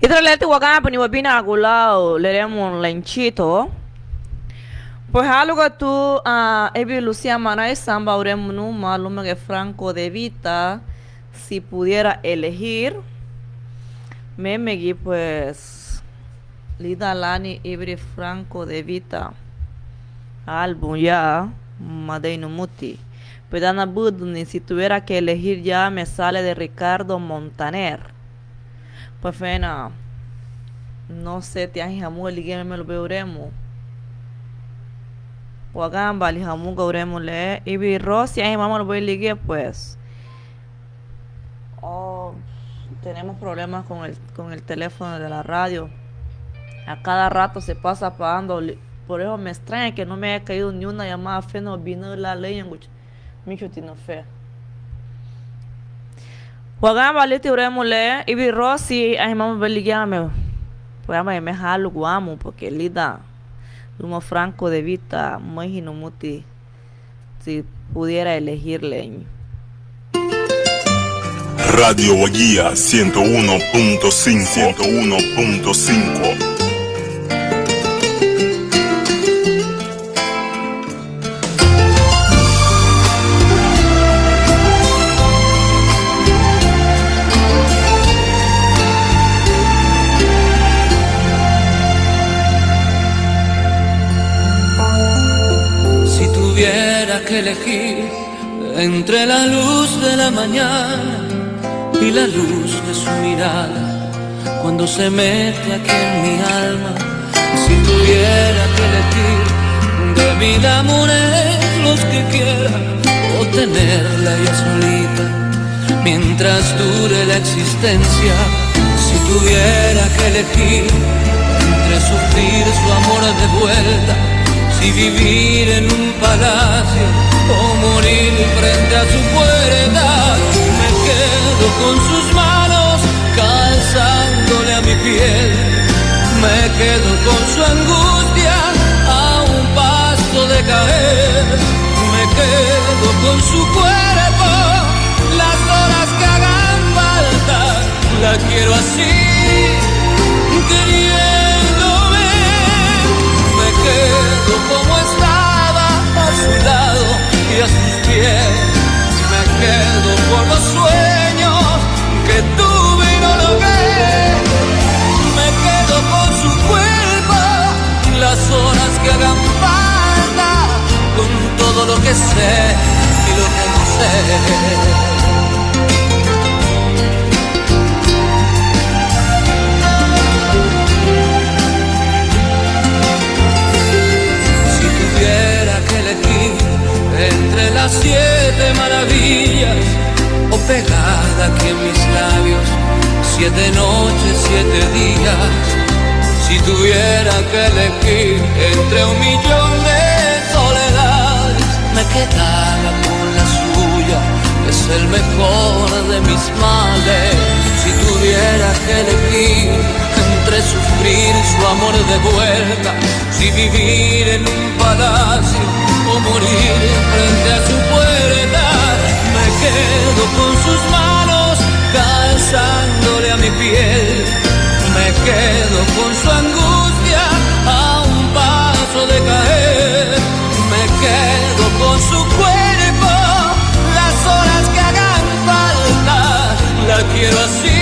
Itraleti wakana pani wabina agulao leremo lenchito. Pues algo que tú evi Lucía Maray Samba uremunu maluma que Franco de Vita si pudiera elegir memegi pues Lida Lani Ibri Franco de Vita álbum ya Madeino Muti pedana budni si tuviera que elegir ya me sale de Ricardo Montaner pues fena no sé te han jamu eligeme me lo veuremo Wagamba lihamu gauremo le ibi Rosy ahí vamos lo voy a ligue pues tenemos problemas con el teléfono de la radio A cada rato se pasa apagando. Por eso me extraña que no me haya caído ni una llamada fe no vino la ley. Micho tiene fe. Juegan balite uremule y vi Rossi a mamá beligame. Pues me jalo guamo porque lida Lumo Franco de Vita imagino muti si pudiera elegirle. Radio Guía 101.5 101.5. Que elegir entre la luz de la mañana y la luz de su mirada cuando se mete aquí en mi alma. Si tuviera que elegir de mil amores los que quiera o tenerla ya solita mientras dure la existencia. Si tuviera que elegir entre sufrir su amor de vuelta y vivir en un palacio o morir frente a su puerta, me quedo con sus manos calzándole a mi piel, me quedo con su angustia a un paso de caer, me quedo con su cuerpo las horas que hagan falta, la quiero así, queriéndome, me quedo como estaba a su lado y a sus pies, me quedo por los sueños que tuve y no logré, me quedo con su cuerpo las horas que hagan falta, con todo lo que sé y lo que no sé. Entre las 7 maravillas o pegada aquí en mis labios 7 noches, 7 días. Si tuviera que elegir entre 1.000.000 de soledades, me quedara con la suya, es el mejor de mis males. Si tuviera que elegir entre sufrir su amor de vuelta, si vivir en un palacio o morir frente a su puerta, me quedo con sus manos calzándole a mi piel, me quedo con su angustia a un paso de caer, me quedo con su cuerpo las horas que hagan falta, la quiero así,